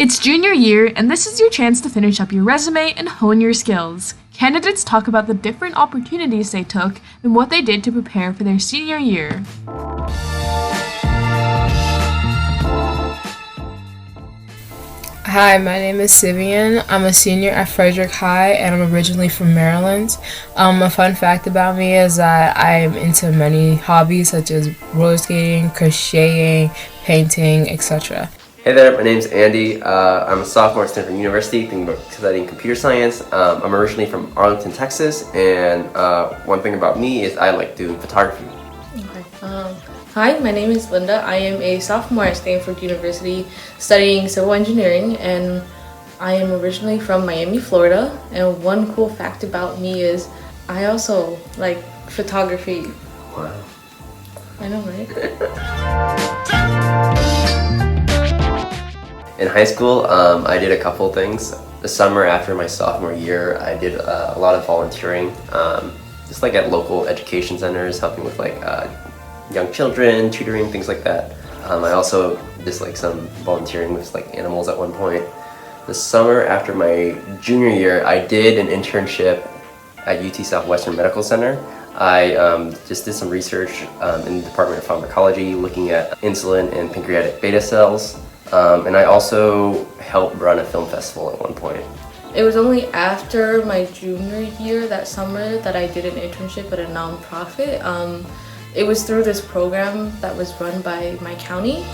It's junior year, and this is your chance to finish up your resume and hone your skills. Candidates talk about the different opportunities they took and what they did to prepare for their senior year. Hi, my name is Sivian. I'm a senior at Frederick High and I'm originally from Maryland. A fun fact about me is that I'm into many hobbies such as roller skating, crocheting, painting, etc. Hey there, my name's Andy. I'm a sophomore at Stanford University, thinking about studying computer science. I'm originally from Arlington, Texas, and one thing about me is I like doing photography. Okay. Hi, my name is Linda. I am a sophomore at Stanford University studying civil engineering, and I am originally from Miami, Florida. And one cool fact about me is I also like photography. Wow. I know, right? In high school, I did a couple things. The summer after my sophomore year, I did a lot of volunteering, just like at local education centers, helping with like young children, tutoring, things like that. I also did like some volunteering with like animals at one point. The summer after my junior year, I did an internship at UT Southwestern Medical Center. I just did some research in the Department of Pharmacology looking at insulin and pancreatic beta cells. And I also helped run a film festival at one point. It was only after my junior year that summer that I did an internship at a nonprofit. It was through this program that was run by my county.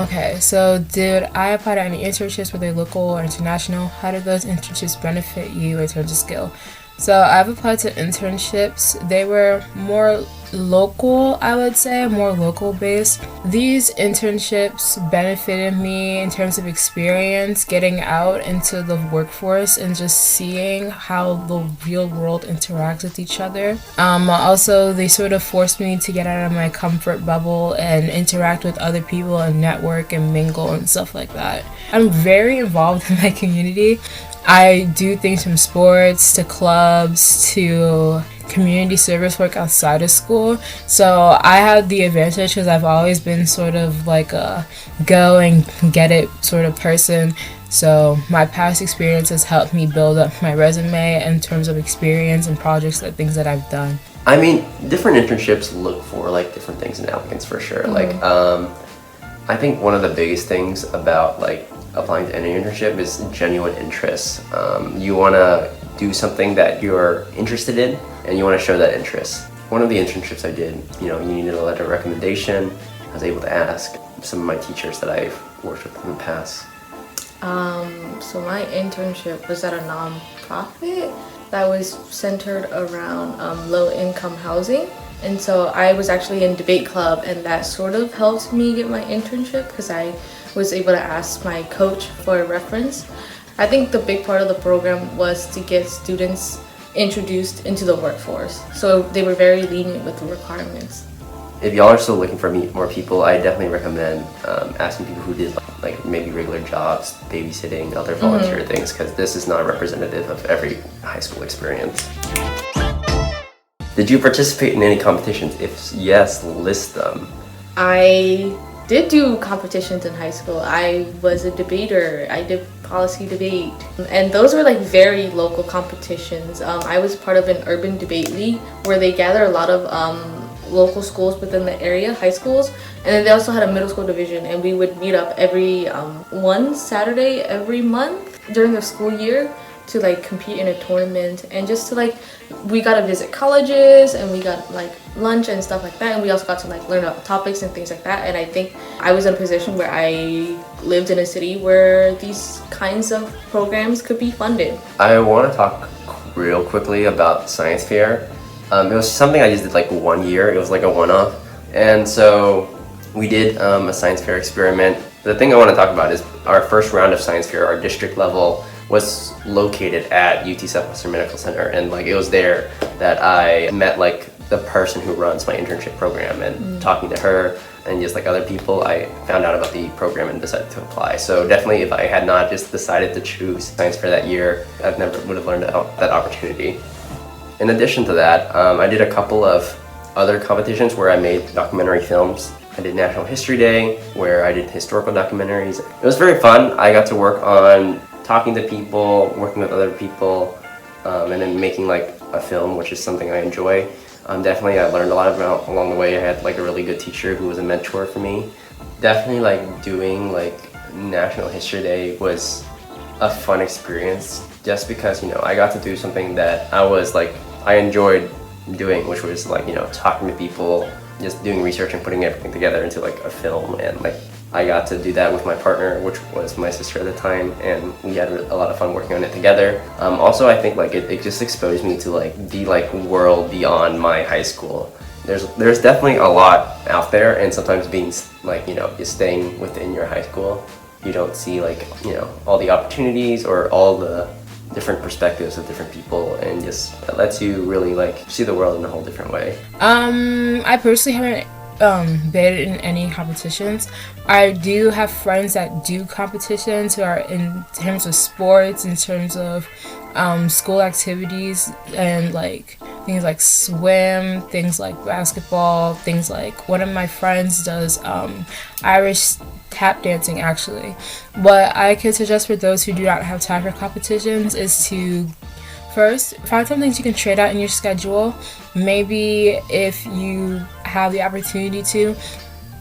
Okay, so did I apply to any internships, whether local or international? How did those internships benefit you in terms of skill? So I've applied to internships. They were more local, I would say, more local based. These internships benefited me in terms of experience, getting out into the workforce and just seeing how the real world interacts with each other. Also, they sort of forced me to get out of my comfort bubble and interact with other people and network and mingle and stuff like that. I'm very involved in my community. I do things from sports to clubs to community service work outside of school. So I had the advantage because I've always been sort of like a go and get it sort of person. So my past experience has helped me build up my resume in terms of experience and projects and things that I've done. I mean, different internships look for like different things in applicants for sure. Like, I think one of the biggest things about like applying to any internship is genuine interest. You want to do something that you're interested in and you want to show that interest. One of the internships I did, you needed a letter of recommendation. I was able to ask some of my teachers that I've worked with in the past. So my internship was at a nonprofit that was centered around low-income housing. And so I was actually in debate club, and that sort of helped me get my internship because I was able to ask my coach for a reference. I think the big part of the program was to get students introduced into the workforce. So they were very lenient with the requirements. If y'all are still looking for more people, I definitely recommend asking people who did like maybe regular jobs, babysitting, other volunteer things, because this is not representative of every high school experience. Did you participate in any competitions? If yes, list them. I did do competitions in high school. I was a debater. I did policy debate. And those were like very local competitions. I was part of an urban debate league where they gather a lot of local schools within the area, high schools. And then they also had a middle school division, and we would meet up every one Saturday every month during the school year to like compete in a tournament, and just to like, we got to visit colleges and we got like lunch and stuff like that, and we also got to like learn about topics and things like that. And I think I was in a position where I lived in a city where these kinds of programs could be funded. I want to talk real quickly about science fair. It was something I just did like 1 year. It was like a one-off, and so we did a science fair experiment. The thing I want to talk about is our first round of science fair, our district level, was located at UT Southwestern Medical Center, and like it was there that I met like the person who runs my internship program, and talking to her and just like other people, I found out about the program and decided to apply. So definitely, if I had not just decided to choose science fair that year, I never would have learned that opportunity. In addition to that, I did a couple of other competitions where I made documentary films. I did National History Day, where I did historical documentaries. It was very fun. I got to work on talking to people, working with other people, and then making like a film, which is something I enjoy. Definitely, I learned a lot about along the way. I had like a really good teacher who was a mentor for me. Definitely, like doing like National History Day was a fun experience, just because I got to do something that I enjoyed doing, which was like talking to people, just doing research and putting everything together into like a film. And like I got to do that with my partner, which was my sister at the time, and we had a lot of fun working on it together. Also, I think like it just exposed me to like the world beyond my high school. There's definitely a lot out there, and sometimes being like just staying within your high school, you don't see like all the opportunities or all the different perspectives of different people, and just it lets you really like see the world in a whole different way. I personally haven't bid in any competitions. I do have friends that do competitions who are in terms of sports, in terms of school activities, and like things like swim, things like basketball, things like one of my friends does Irish tap dancing actually. What I could suggest for those who do not have time for competitions is to first find some things you can trade out in your schedule. Maybe if you have the opportunity to,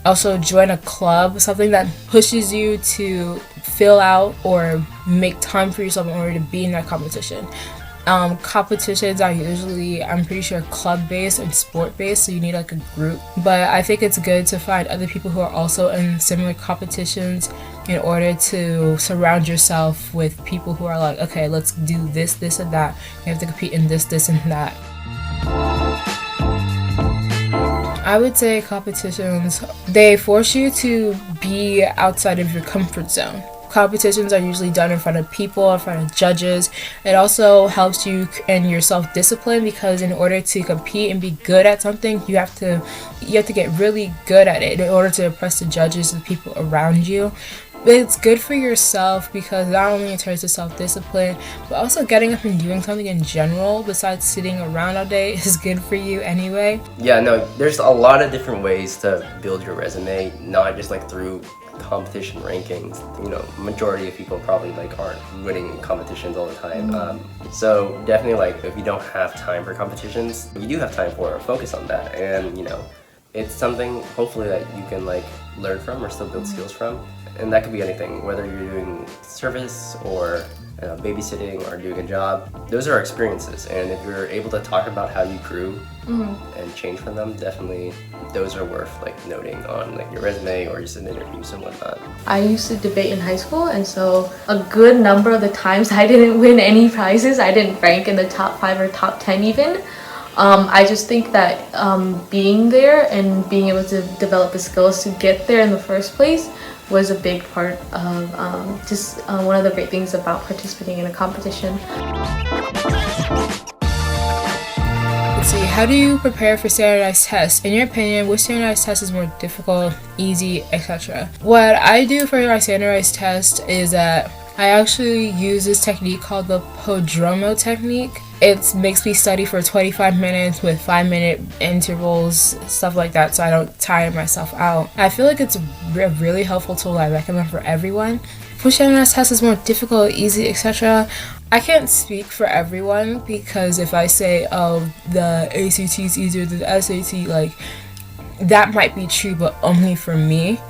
also join a club, something that pushes you to fill out or make time for yourself in order to be in that competition. Competitions are usually, I'm pretty sure, club-based and sport-based, so you need like a group. But I think it's good to find other people who are also in similar competitions in order to surround yourself with people who are like, okay, let's do this, this, and that. You have to compete in this, this, and that. I would say competitions, they force you to be outside of your comfort zone. Competitions are usually done in front of people, in front of judges. It also helps you in your self-discipline, because in order to compete and be good at something, you have to get really good at it in order to impress the judges and the people around you. But it's good for yourself, because not only in terms of self-discipline, but also getting up and doing something in general besides sitting around all day is good for you anyway. Yeah, no, there's a lot of different ways to build your resume, not just like through competition rankings. Majority of people probably like aren't winning in competitions all the time. So definitely, like, if you don't have time for competitions, you do have time for focus on that, and it's something hopefully that you can like learn from or still build skills from. And that could be anything, whether you're doing service or babysitting or doing a job. Those are experiences, and if you're able to talk about how you grew and change from them, definitely those are worth like noting on like your resume or just in interviews and whatnot. I used to debate in high school, and so a good number of the times I didn't win any prizes. I didn't rank in the top 5 or top 10 even. I just think that being there and being able to develop the skills to get there in the first place was a big part of one of the great things about participating in a competition. Let's see, how do you prepare for standardized tests? In your opinion, which standardized test is more difficult, easy, etc.? What I do for my standardized test is that I actually use this technique called the Prodromo technique. It makes me study for 25 minutes with 5-minute intervals, stuff like that, so I don't tire myself out. I feel like it's a really helpful tool I recommend for everyone. Which standardized test is more difficult, easy, etc.? I can't speak for everyone, because if I say, oh, the ACT is easier than the SAT, like, that might be true, but only for me.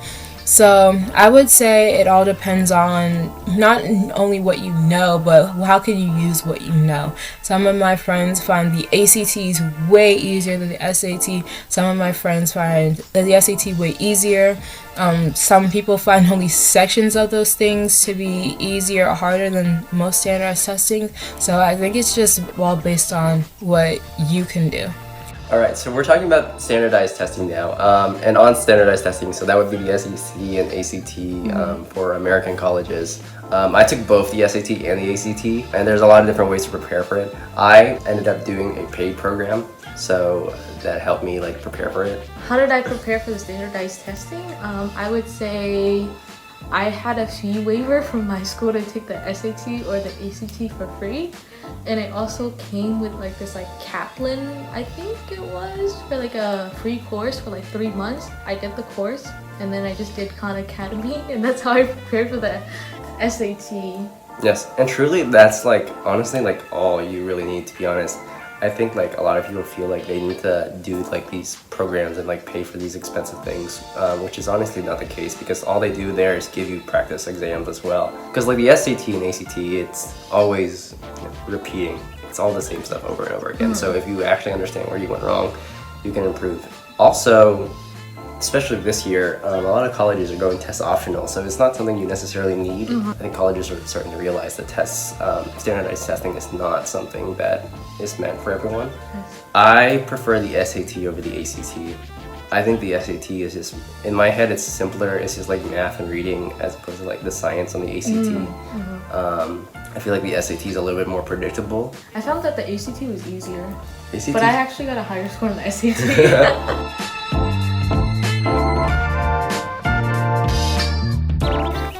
So I would say it all depends on not only what you know, but how can you use what you know. Some of my friends find the ACTs way easier than the SAT. Some of my friends find the SAT way easier. Some people find only sections of those things to be easier or harder than most standardized testing. So I think it's just all based on what you can do. All right, so we're talking about standardized testing now, and on standardized testing, so that would be the SAT and ACT for American colleges. I took both the SAT and the ACT, and there's a lot of different ways to prepare for it. I ended up doing a paid program, so that helped me like prepare for it. How did I prepare for the standardized testing? I would say I had a fee waiver from my school to take the SAT or the ACT for free, and it also came with like this like Kaplan, I think it was, for like a free course for like 3 months. I did the course and then I just did Khan Academy, and that's how I prepared for the SAT. Yes, and truly that's like honestly like all you really need, to be honest. I think like a lot of people feel like they need to do like these programs and like pay for these expensive things, which is honestly not the case, because all they do there is give you practice exams as well. Because like the SAT and ACT, it's always repeating. It's all the same stuff over and over again. So if you actually understand where you went wrong, you can improve. Also, especially this year, a lot of colleges are going test optional, so it's not something you necessarily need. I think colleges are starting to realize that tests, standardized testing is not something that is meant for everyone. I prefer the SAT over the ACT. I think the SAT is just, in my head, it's simpler. It's just like math and reading as opposed to like the science on the ACT. I feel like the SAT is a little bit more predictable. I found that the ACT was easier, ACT? but I actually got a higher score on the SAT.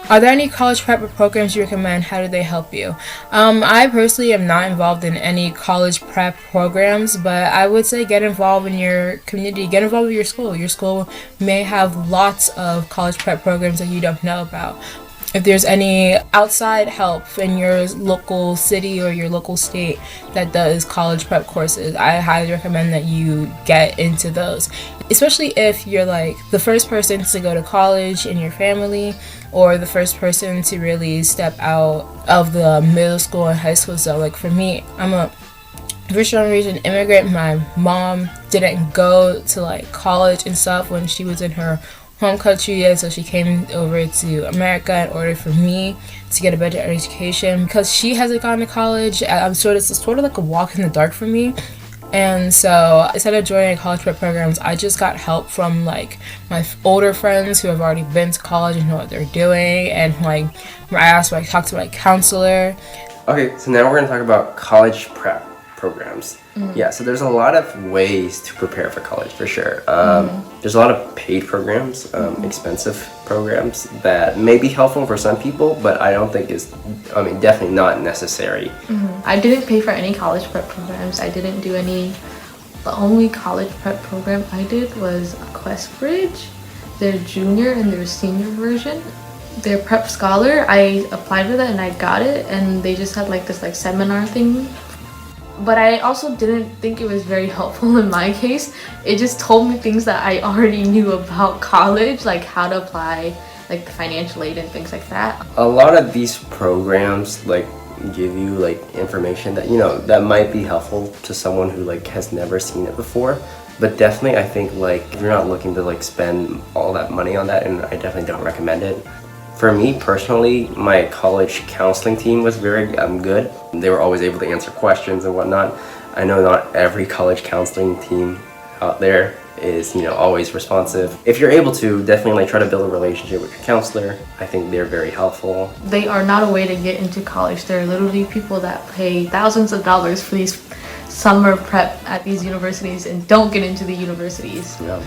Are there any college prep programs you recommend? How do they help you? I personally am not involved in any college prep programs, but I would say get involved in your community, get involved with your school. Your school may have lots of college prep programs that you don't know about. If there's any outside help in your local city or your local state that does college prep courses, I highly recommend that you get into those. Especially if you're like the first person to go to college in your family, or the first person to really step out of the middle school and high school. So like for me, I'm a first-generation region immigrant. My mom didn't go to like college and stuff when she was in her home country yet, so she came over to America in order for me to get a better education. Because she hasn't gone to college, it's sort of like a walk in the dark for me. And so instead of joining college prep programs, I just got help from like my older friends who have already been to college and know what they're doing. And like I talked to my counselor. Okay, so now we're going to talk about college prep programs. Yeah, so there's a lot of ways to prepare for college, for sure. There's a lot of paid programs, expensive programs that may be helpful for some people, but I don't think definitely not necessary. I didn't pay for any college prep programs. I didn't do any. The only college prep program I did was QuestBridge, their junior and their senior version. Their Prep Scholar, I applied for that and I got it, and they just had like this like seminar thing. But I also didn't think it was very helpful in my case. It just told me things that I already knew about college, like how to apply like the financial aid and things like that. A lot of these programs like give you like information that that might be helpful to someone who like has never seen it before. But definitely I think like if you're not looking to like spend all that money on that, and I definitely don't recommend it. For me personally, my college counseling team was very good. They were always able to answer questions and whatnot. I know not every college counseling team out there is always responsive. If you're able to, definitely like try to build a relationship with your counselor. I think they're very helpful. They are not a way to get into college. There are literally people that pay thousands of dollars for these summer prep at these universities and don't get into the universities. Yeah.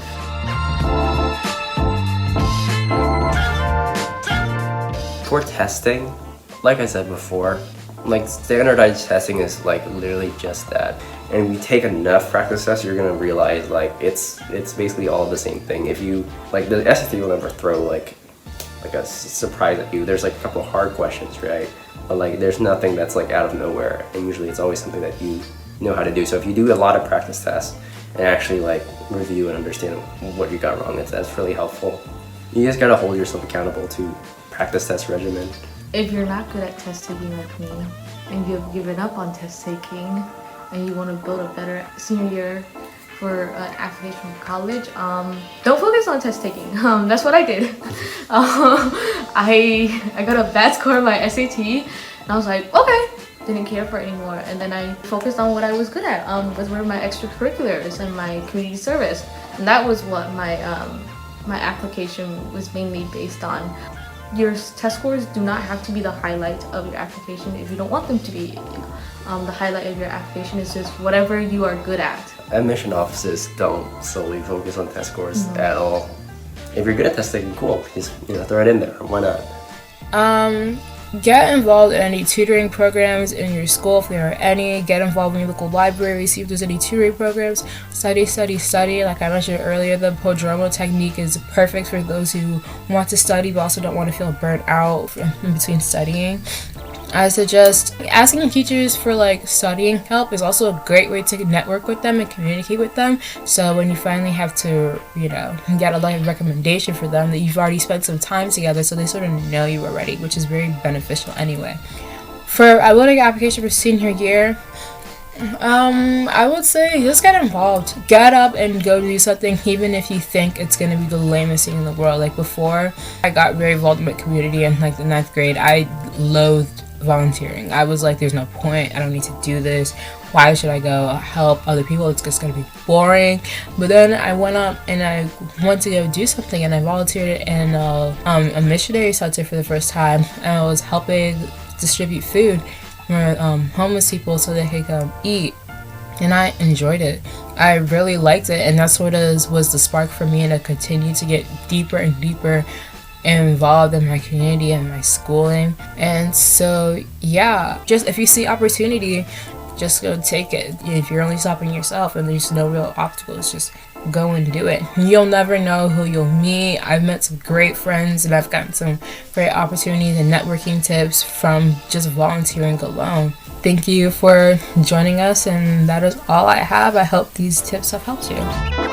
For testing, like I said before, like standardized testing is like literally just that. And if you take enough practice tests, you're gonna realize like it's basically all the same thing. If you like the SAT will never throw like a surprise at you. There's like a couple of hard questions, right? But like there's nothing that's like out of nowhere, and usually it's always something that you know how to do. So if you do a lot of practice tests and actually like review and understand what you got wrong, that's really helpful. You just gotta hold yourself accountable to practice test regimen. If you're not good at test taking like me, and you've given up on test taking, and you want to build a better senior year for an application for college, don't focus on test taking. That's what I did. I got a bad score on my SAT, and I was like, okay, didn't care for it anymore. And then I focused on what I was good at, was one of my extracurriculars and my community service, and that was what my application was mainly based on. Your test scores do not have to be the highlight of your application if you don't want them to be. The highlight of your application is just whatever you are good at. Admission offices don't solely focus on test scores at all. if you're good at testing, cool, just throw it in there. Why not? Get involved in any tutoring programs in your school if there are any. Get involved in your local library, see if there's any tutoring programs. Study. Like I mentioned earlier, the Pomodoro technique is perfect for those who want to study but also don't want to feel burnt out in between studying. I suggest asking teachers for studying help is also a great way to network with them and communicate with them. So when you finally have to, get a recommendation for them, that you've already spent some time together, so they sort of know you already, which is very beneficial anyway. For athletic application for senior year, I would say just get involved. Get up and go do something, even if you think it's going to be the lamest thing in the world. Like before I got very involved in my community in the 9th grade, I loathed volunteering. I was like, there's no point. I don't need to do this. Why should I go help other people? It's just going to be boring. But then I went up and I went to go do something, and I volunteered in a missionary center for the first time. And I was helping distribute food for homeless people so they could come eat. And I enjoyed it. I really liked it, and that's what was the spark for me, and I continued to get deeper and deeper involved in my community and my schooling. And so just if you see opportunity, just go take it. If you're only stopping yourself and there's no real obstacles, just go and do it. You'll never know who you'll meet. I've met some great friends, and I've gotten some great opportunities and networking tips from just volunteering alone. Thank you for joining us, and that is all I have. I hope these tips have helped you.